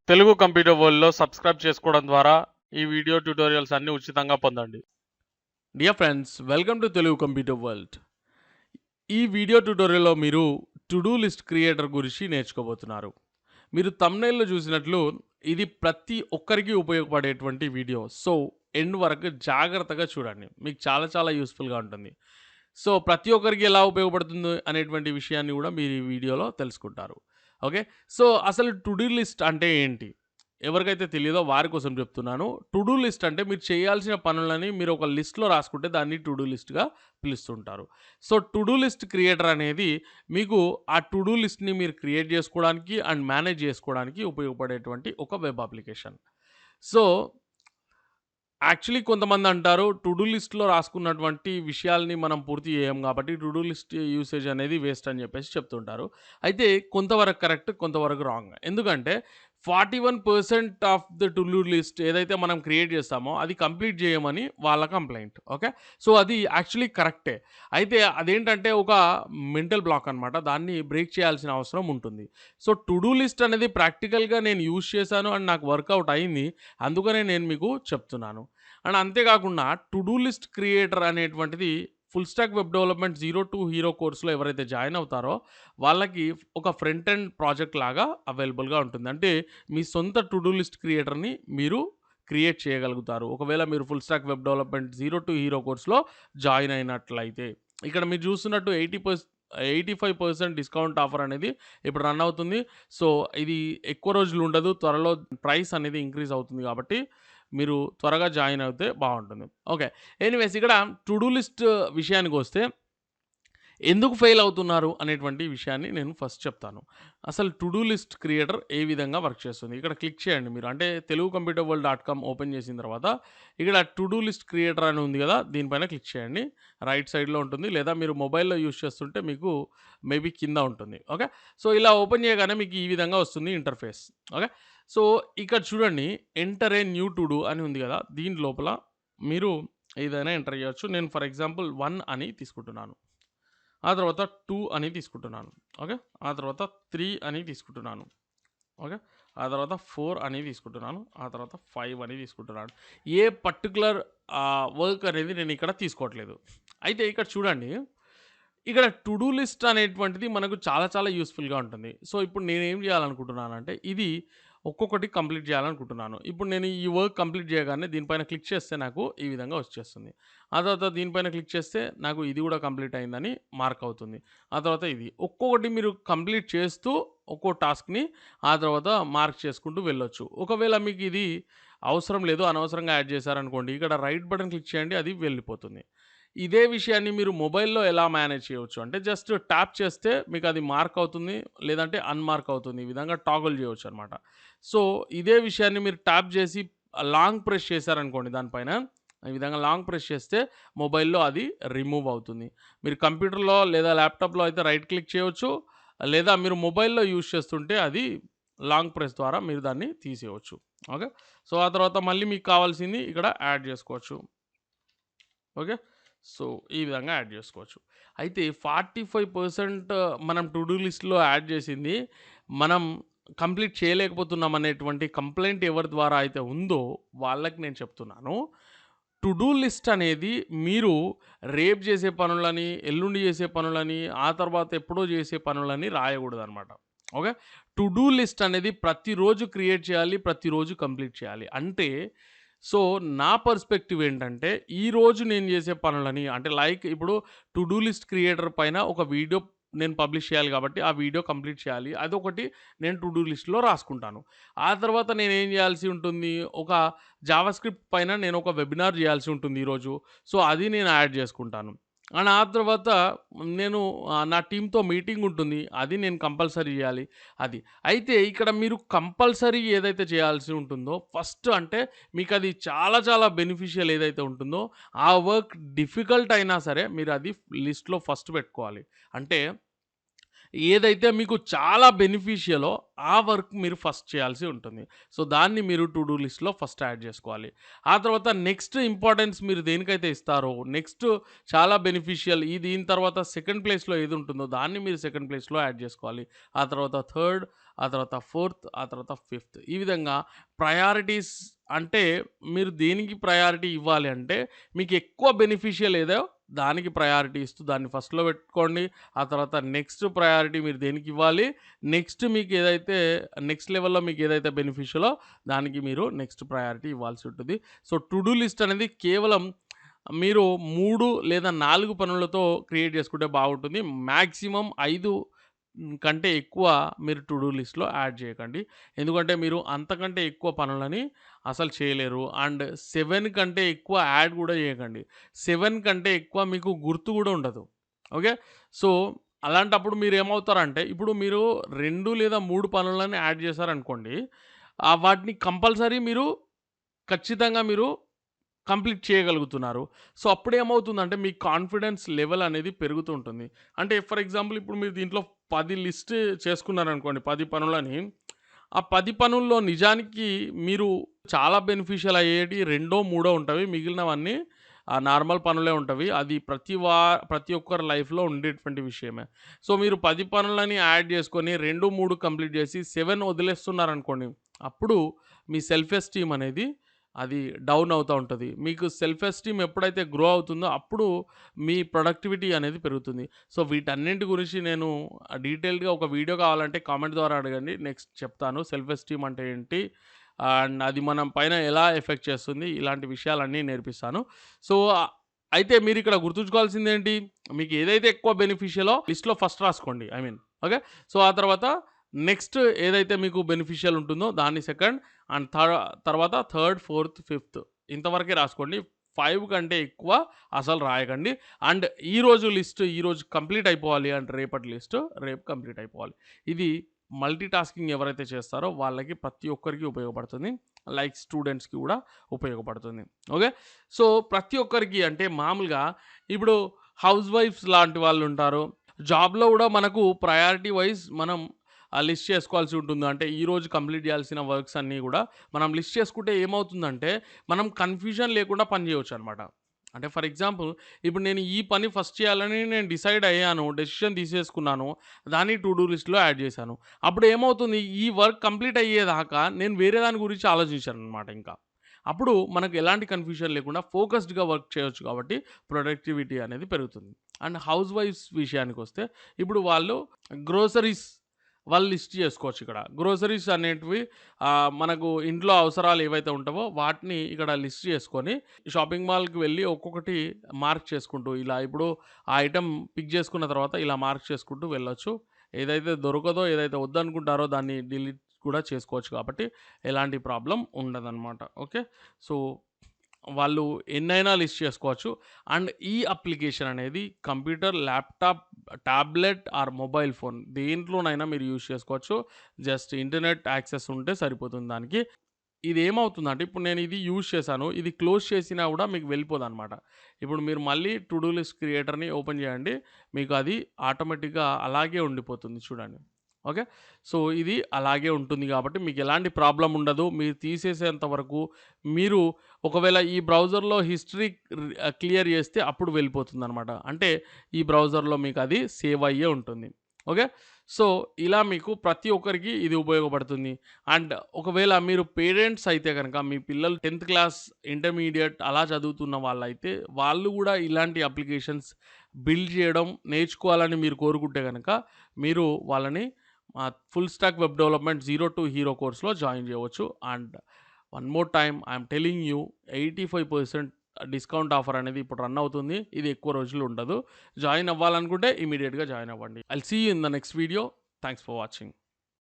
Telugu computer వరల్డ్‌లో subscribe చేసుకోవడం ద్వారా ఈ వీడియో ట్యుటోరియల్స్ అన్నీ ఉచితంగా పొందండి. Dear friends, welcome to Telugu computer world. ఈ వీడియో ట్యుటోరియల్లో మీరు టు డూ లిస్ట్ క్రియేటర్ గురించి నేర్చుకోబోతున్నారు. మీరు థంబ్‌నెయిల్‌లో చూసినట్లు ఇది ప్రతి ఒక్కరికి ఉపయోగపడేటువంటి వీడియో. సో ఎండ్ వరకు జాగ్రత్తగా చూడండి. మీకు చాలా యూస్ఫుల్గా ఉంటుంది. సో ప్రతి ఒక్కరికి ఎలా ఉపయోగపడుతుంది అనేటువంటి విషయాన్ని కూడా మీరు ఈ వీడియోలో తెలుసుకుంటారు. ఓకే. సో అసలు టు డూ లిస్ట్ అంటే ఏంటి? ఎవరికైతే తెలియదో వారి కోసం చెప్తున్నాను. టు డూ లిస్ట్ అంటే మీరు చేయాల్సిన పనులని మీరు ఒక లిస్ట్‌లో రాసుకుంటే దాన్ని టు డూ లిస్ట్‌గా పిలుస్తుంటారు. So to do list creator అనేది మీకు ఆ టు డూ లిస్ట్‌ని మీరు క్రియేట్ చేసుకోవడానికి అండ్ మేనేజ్ చేసుకోవడానికి ఉపయోగపడేటువంటి ఒక వెబ్ అప్లికేషన్. సో యాక్చువల్లీ కొంతమంది అంటారు టు డూ లిస్ట్‌లో రాసుకున్నటువంటి విషయాల్ని మనం పూర్తి చేయం కాబట్టి టు డూ లిస్ట్ యూసేజ్ అనేది వేస్ట్ అని చెప్పేసి చెప్తుంటారు. అయితే కొంతవరకు కరెక్ట్, కొంతవరకు రాంగ్. ఎందుకంటే 41% of the to do list ఏదైతే మనం క్రియేట్ చేస్తామో అది కంప్లీట్ చేయమని వాళ్ళ కంప్లెయింట్. ఓకే. సో అది యాక్చువల్లీ కరెక్టే. అయితే అదేంటంటే ఒక మెంటల్ బ్లాక్ అనమాట. దాన్ని బ్రేక్ చేయాల్సిన అవసరం ఉంటుంది. సో టు డూ లిస్ట్ అనేది ప్రాక్టికల్‌గా నేను యూజ్ చేశాను అండ్ నాకు వర్కౌట్ అయింది. అందుకనే నేను మీకు చెప్తున్నాను. అండ్ అంతేకాకుండా టు డూ లిస్ట్ క్రియేటర్ అనేటువంటిది full stack web development 0 to hero కోర్స్‌లో ఎవరైతే జాయిన్ అవుతారో వాళ్ళకి ఒక ఫ్రంట్ ఎండ్ ప్రాజెక్ట్ లాగా అవైలబుల్‌గా ఉంటుంది. అంటే మీ సొంత టు డూ లిస్ట్ క్రియేటర్‌ని మీరు క్రియేట్ చేయగలుగుతారు. ఒకవేళ మీరు full stack web development 0 to hero కోర్స్‌లో జాయిన్ అయినట్లయితే. ఇక్కడ మీరు చూస్తున్నట్టు 85% డిస్కౌంట్ ఆఫర్ అనేది ఇప్పుడు రన్ అవుతుంది. సో ఇది ఎక్కువ రోజులు ఉండదు. త్వరలో ప్రైస్ అనేది ఇంక్రీజ్ అవుతుంది కాబట్టి మీరు త్వరగా జాయిన్ అవుతే బాగుంటుంది. ఓకే. ఎనీవేస్ ఇక్కడ టు డూ లిస్ట్ విషయానికొస్తే ఎందుకు ఫెయిల్ అవుతున్నారు అనేటువంటి విషయాన్ని నేను ఫస్ట్ చెప్తాను. అసలు టు డూ లిస్ట్ క్రియేటర్ ఏ విధంగా వర్క్ చేస్తుంది? ఇక్కడ క్లిక్ చేయండి మీరు. అంటే Telugu computer world .com open చేసిన తర్వాత ఇక్కడ టు డూ లిస్ట్ క్రియేటర్ అని ఉంది కదా! దీనిపైన క్లిక్ చేయండి. రైట్ సైడ్‌లో ఉంటుంది. లేదా మీరు మొబైల్‌లో యూజ్ చేస్తుంటే మీకు మేబీ కింద ఉంటుంది. ఓకే. సో ఇలా ఓపెన్ చేయగానే మీకు ఈ విధంగా వస్తుంది ఇంటర్ఫేస్. ఓకే. సో ఇక్కడ చూడండి, enter a new to do అని ఉంది కదా! దీని లోపల మీరు ఏదైనా ఎంటర్ చేయొచ్చు. నేను ఫర్ ఎగ్జాంపుల్ 1 అని తీసుకుంటున్నాను. ఆ తర్వాత 2 అని తీసుకుంటున్నాను. ఓకే. ఆ తర్వాత 3 అని తీసుకుంటున్నాను. ఓకే. ఆ తర్వాత 4 అని తీసుకుంటున్నాను. ఆ తర్వాత 5 అని తీసుకుంటున్నాను. ఏ పర్టిక్యులర్ వర్క్ అనేది నేను ఇక్కడ తీసుకోవట్లేదు. అయితే ఇక్కడ చూడండి, ఇక్కడ టు డూ లిస్ట్ అనేటువంటిది మనకు చాలా యూస్ఫుల్‌గా ఉంటుంది. సో ఇప్పుడు నేనేం చేయాలనుకుంటున్నానంటే ఇది ఒక్కొక్కటి కంప్లీట్ చేయాలనుకుంటున్నాను. ఇప్పుడు నేను ఈ వర్క్ కంప్లీట్ చేయగానే దీనిపైన క్లిక్ చేస్తే నాకు ఈ విధంగా వచ్చేస్తుంది. ఆ తర్వాత దీనిపైన క్లిక్ చేస్తే నాకు ఇది కూడా కంప్లీట్ అయిందని మార్క్ అవుతుంది. ఆ తర్వాత ఇది. ఒక్కొక్కటి మీరు కంప్లీట్ చేస్తూ ఒక్కో టాస్క్‌ని ఆ తర్వాత మార్క్ చేసుకుంటూ వెళ్ళొచ్చు. ఒకవేళ మీకు ఇది అవసరం లేదు, అనవసరంగా యాడ్ చేశారనుకోండి, ఇక్కడ రైట్ బటన్ క్లిక్ చేయండి, అది వెళ్ళిపోతుంది. ఇదే విషయాన్ని మీరు మొబైల్‌లో ఎలా మేనేజ్ చేయవచ్చు అంటే జస్ట్ ట్యాప్ చేస్తే మీకు అది మార్క్ అవుతుంది. లేదంటే అన్‌మార్క్ అవుతుంది. ఈ విధంగా టాగుల్ చేయొచ్చనమాట. సో ఇదే విషయాన్ని మీరు ట్యాప్ చేసి లాంగ్ ప్రెస్ చేశారనుకోండి దానిపైన, ఈ విధంగా లాంగ్ ప్రెస్ చేస్తే మొబైల్‌లో అది రిమూవ్ అవుతుంది. మీరు కంప్యూటర్‌లో లేదా ల్యాప్‌టాప్‌లో అయితే రైట్ క్లిక్ చేయొచ్చు. లేదా మీరు మొబైల్‌లో యూజ్ చేస్తుంటే అది లాంగ్ ప్రెస్ ద్వారా మీరు దాన్ని తీసేయవచ్చు. ఓకే. సో ఆ తర్వాత మళ్ళీ మీకు కావాల్సింది ఇక్కడ యాడ్ చేసుకోవచ్చు. ఓకే. సో ఈ విధంగా యాడ్ చేసుకోవచ్చు. అయితే 45% మనం టు డూ లిస్ట్‌లో యాడ్ చేసింది మనం కంప్లీట్ చేయలేకపోతున్నాం అనేటువంటి కంప్లెయింట్ ఎవరి ద్వారా అయితే ఉందో వాళ్ళకి నేను చెప్తున్నాను. టు డూ లిస్ట్ అనేది మీరు రేపు చేసే పనులని, ఎల్లుండి చేసే పనులని, ఆ తర్వాత ఎప్పుడో చేసే పనులని రాయకూడదనమాట. ఓకే. టు డూ లిస్ట్ అనేది ప్రతిరోజు క్రియేట్ చేయాలి. ప్రతిరోజు కంప్లీట్ చేయాలి. అంటే సో నా పర్స్పెక్టివ్ ఏంటంటే ఈరోజు నేను చేసే పనులని అంటే లైక్ ఇప్పుడు టు డూ లిస్ట్ క్రియేటర్ పైన ఒక వీడియో నేను పబ్లిష్ చేయాలి కాబట్టి ఆ వీడియో కంప్లీట్ చేయాలి. అదొకటి నేను టు డూ లిస్ట్‌లో రాసుకుంటాను. ఆ తర్వాత నేనేం చేయాల్సి ఉంటుంది, ఒక జావాస్క్రిప్ట్ పైన నేను ఒక వెబినార్ చేయాల్సి ఉంటుంది ఈరోజు. సో అది నేను యాడ్ చేసుకుంటాను. అండ్ ఆ తర్వాత నేను నా టీమ్‌తో మీటింగ్ ఉంటుంది. అది నేను కంపల్సరీ చేయాలి అది. అయితే ఇక్కడ మీరు కంపల్సరీ ఏదైతే చేయాల్సి ఉంటుందో ఫస్ట్ అంటే మీకది చాలా బెనిఫిషియల్ ఏదైతే ఉంటుందో ఆ వర్క్ డిఫికల్ట్ అయినా సరే మీరు అది లిస్ట్‌లో ఫస్ట్ పెట్టుకోవాలి. అంటే ఏదైతే మీకు చాలా బెనిఫిషియలో ఆ వర్క్ మీరు ఫస్ట్ చేయాల్సి ఉంటుంది. సో, దాన్ని మీరు టు డూ లిస్ట్‌లో ఫస్ట్ యాడ్ చేసుకోవాలి. ఆ తర్వాత నెక్స్ట్ ఇంపార్టెన్స్ మీరు దేనికైతే ఇస్తారో, నెక్స్ట్ చాలా బెనిఫిషియల్ దీని తర్వాత సెకండ్ ప్లేస్‌లో ఏది ఉంటుందో దాన్ని మీరు సెకండ్ ప్లేస్‌లో యాడ్ చేసుకోవాలి. ఆ తర్వాత థర్డ్, ఆ తర్వాత ఫోర్త్, ఆ తర్వాత ఫిఫ్త్. ఈ విధంగా ప్రయారిటీస్ అంటే మీరు దేనికి ప్రయారిటీ ఇవ్వాలి అంటే మీకు ఎక్కువ బెనిఫిషియల్ ఏదో దానికి ప్రయారిటీ ఇస్తూ దాన్ని ఫస్ట్‌లో పెట్టుకోండి. ఆ తర్వాత నెక్స్ట్ ప్రయారిటీ మీరు దేనికి ఇవ్వాలి. నెక్స్ట్ మీకు ఏదైతే నెక్స్ట్ లెవెల్‌లో మీకు ఏదైతే బెనిఫిషియలో దానికి మీరు నెక్స్ట్ ప్రయారిటీ ఇవ్వాల్సి ఉంటుంది. సో, టు డూ లిస్ట్ అనేది కేవలం మీరు 3 లేదా 4 పనులతో క్రియేట్ చేసుకుంటే బాగుంటుంది. మాక్సిమం 5 కంటే ఎక్కువ మీరు టు డూ లిస్ట్‌లో యాడ్ చేయకండి. ఎందుకంటే మీరు అంతకంటే ఎక్కువ పనులని అసలు చేయలేరు. అండ్ 7 కంటే ఎక్కువ యాడ్ కూడా చేయకండి. 7 కంటే ఎక్కువ మీకు గుర్తు కూడా ఉండదు. ఓకే. సో, అలాంటప్పుడు మీరేమవుతారంటే ఇప్పుడు మీరు 2 లేదా 3 పనులని యాడ్ చేశారనుకోండి. వాటిని కంపల్సరీ మీరు ఖచ్చితంగా మీరు కంప్లీట్ చేయగలుగుతున్నారు. సో, అప్పుడేమవుతుందంటే మీ కాన్ఫిడెన్స్ లెవెల్ అనేది పెరుగుతూ ఉంటుంది. అంటే ఫర్ ఎగ్జాంపుల్ ఇప్పుడు మీరు దీంట్లో 10 లిస్ట్ చేసుకున్నారనుకోండి 10 పనులని. ఆ 10 పనుల్లో నిజానికి మీరు చాలా బెనిఫిషియల్ అయ్యేటివి రెండో, మూడో ఉంటవి. మిగిలినవన్నీ నార్మల్ పనులే ఉంటవి. అది ప్రతి ఒక్కరి లైఫ్‌లో ఉండేటువంటి విషయమే. సో, మీరు 10 పనులని యాడ్ చేసుకొని 2, 3 కంప్లీట్ చేసి 7 వదిలేస్తున్నారనుకోండి. అప్పుడు మీ సెల్ఫ్ ఎస్టీమ్ అనేది అది డౌన్ అవుతా ఉంటది. మీకు సెల్ఫ్ ఎస్టీమ్ ఎప్పుడైతే గ్రో అవుతుందో అప్పుడు మీ ప్రొడక్టివిటీ అనేది పెరుగుతుంది. సో, వీటన్నింటి గురించి నేను డీటెయిల్డ్‌గా ఒక వీడియో కావాలంటే కామెంట్ ద్వారా అడగండి. నెక్స్ట్ చెప్తాను. సెల్ఫ్ ఎస్టీమ్ అంటే ఏంటి? అండ్ అది మనం పైన ఎలా ఎఫెక్ట్ చేస్తుంది? ఇలాంటి విషయాలన్నీ నేర్పిస్తాను. సో, అయితే మీరిక్కడ గుర్తుంచుకోవాల్సిందేంటి? మీకు ఏదైతే ఎక్కువ బెనిఫిషియలో లిస్ట్‌లో ఫస్ట్ రాసుకోండి. ఓకే. సో, ఆ తర్వాత నెక్స్ట్ ఏదైతే మీకు బెనిఫిషియల్ ఉంటుందో దాన్ని సెకండ్ అండ్ తర్వాత థర్డ్, ఫోర్త్, ఫిఫ్త్ ఇంతవరకే రాసుకోండి. 5 కంటే ఎక్కువ అసలు రాయకండి. అండ్ ఈరోజు కంప్లీట్ అయిపోవాలి అంటే రేపటి లిస్ట్ రేపు కంప్లీట్ అయిపోవాలి. ఇది మల్టీ టాస్కింగ్ ఎవరైతే చేస్తారో వాళ్ళకి ప్రతి ఒక్కరికి ఉపయోగపడుతుంది. లైక్ స్టూడెంట్స్‌కి కూడా ఉపయోగపడుతుంది. ఓకే. సో, ప్రతి ఒక్కరికి అంటే మామూలుగా ఇప్పుడు హౌస్ వైఫ్స్ లాంటి వాళ్ళుంటారు. జాబ్‌లో కూడా మనకు ప్రయారిటీ వైస్ మనం లిస్ట్ చేసుకోవాల్సి ఉంటుంది. అంటే ఈరోజు కంప్లీట్ చేయాల్సిన వర్క్స్ అన్నీ గూడా మనం లిస్ట్ చేసుకుంటే ఏమవుతుందంటే, మనం కన్‌ఫ్యూజన్ లేకుండా పని చేయొచ్చనమాట. అంటే ఫర్ ఎగ్జాంపుల్ ఇప్పుడు నేను ఈ పని ఫస్ట్ చేయాలని నేను డిసైడ్ అయ్యాను. డెసిషన్ తీసేసుకున్నాను. దాన్ని టు డూ లిస్ట్‌లో యాడ్ చేశాను. అప్పుడు ఏమవుతుంది ఈ వర్క్ కంప్లీట్ అయ్యేదాకా నేను వేరే దాని గురించి ఆలోచించాననమాట ఇంకా. అప్పుడు మనకు ఎలాంటి కన్‌ఫ్యూజన్ లేకుండా ఫోకస్డ్‌గా వర్క్ చేయొచ్చు కాబట్టి ప్రొడక్టివిటీ అనేది పెరుగుతుంది. అండ్ హౌస్ వైఫ్స్ విషయానికొస్తే ఇప్పుడు గ్రోసరీస్ వాళ్ళు లిస్ట్ చేసుకోవచ్చు ఇక్కడ. గ్రోసరీస్ అనేటివి మనకు ఇంట్లో అవసరాలు ఏవైతే ఉంటావో వాటిని ఇక్కడ లిస్ట్ చేసుకొని షాపింగ్ మాల్‌కి వెళ్ళి ఒక్కొక్కటి మార్క్ చేసుకుంటూ ఇలా ఇప్పుడు ఆ ఐటెమ్ పిక్ చేసుకున్న తర్వాత ఇలా మార్క్ చేసుకుంటూ వెళ్ళొచ్చు. ఏదైతే దొరకదో, ఏదైతే వద్దనుకుంటారో దాన్ని డిలీట్ కూడా చేసుకోవచ్చు కాబట్టి ఎలాంటి ప్రాబ్లమ్ ఉండదనమాట. ఓకే. సో, వాళ్ళు ఎన్నైనా లిస్ట్ చేసుకోవచ్చు. అండ్ ఈ అప్లికేషన్ అనేది computer, laptop, tablet or mobile phone దేంట్లోనైనా మీరు యూజ్ చేసుకోవచ్చు. జస్ట్ ఇంటర్నెట్ యాక్సెస్ ఉంటే సరిపోతుంది దానికి. ఇదేమవుతుందంటే ఇప్పుడు నేను ఇది యూజ్ చేశాను. ఇది క్లోజ్ చేసినా గూడా మీకు వెళ్ళిపోదనమాట. ఇప్పుడు మీరు మళ్ళీ టు డూ లిస్ట్ క్రియేటర్‌ని ఓపెన్ చేయండి. మీకు అది ఆటోమేటిక్‌గా అలాగే ఉండిపోతుంది చూడండి. ఓకే. సో, ఇది అలాగే ఉంటుంది గాబట్టి మీకెలాంటి ప్రాబ్లమ్ ఉండదు. మీరు తీసేసేంత వరకు మీరు ఒకవేళ ఈ బ్రౌజర్‌లో హిస్టరీ క్లియర్ చేస్తే అప్పుడు వెళ్ళిపోతుందనమాట. అంటే ఈ బ్రౌజర్‌లో మీకది సేవ్ అయ్యే ఉంటుంది. ఓకే. సో, ఇలా మీకు ప్రతి ఒక్కరికి ఇది ఉపయోగపడుతుంది. అండ్ ఒకవేళ మీరు పేరెంట్స్ అయితే గనక మీ పిల్లలు 10థ్ క్లాస్, ఇంటర్మీడియేట్ అలా చదువుతున్న వాళ్ళైతే వాళ్ళు గూడా ఇలాంటి అప్లికేషన్స్ బిల్డ్ చేయడం నేర్చుకోవాలని మీరు కోరుకుంటే గనక మీరు వాళ్ళని full stack web development zero to hero కోర్స్‌లో జాయిన్ చేయవచ్చు. And one more time I'm telling you 85% discount offer అనేది ఇప్పుడు రన్ అవుతుంది. ఇది ఎక్కువ రోజులు ఉండదు. జాయిన్ అవ్వాలనుకుంటే ఇమ్మీడియేట్‌గా జాయిన్ అవ్వండి. I'll see you in the next video. Thanks for watching.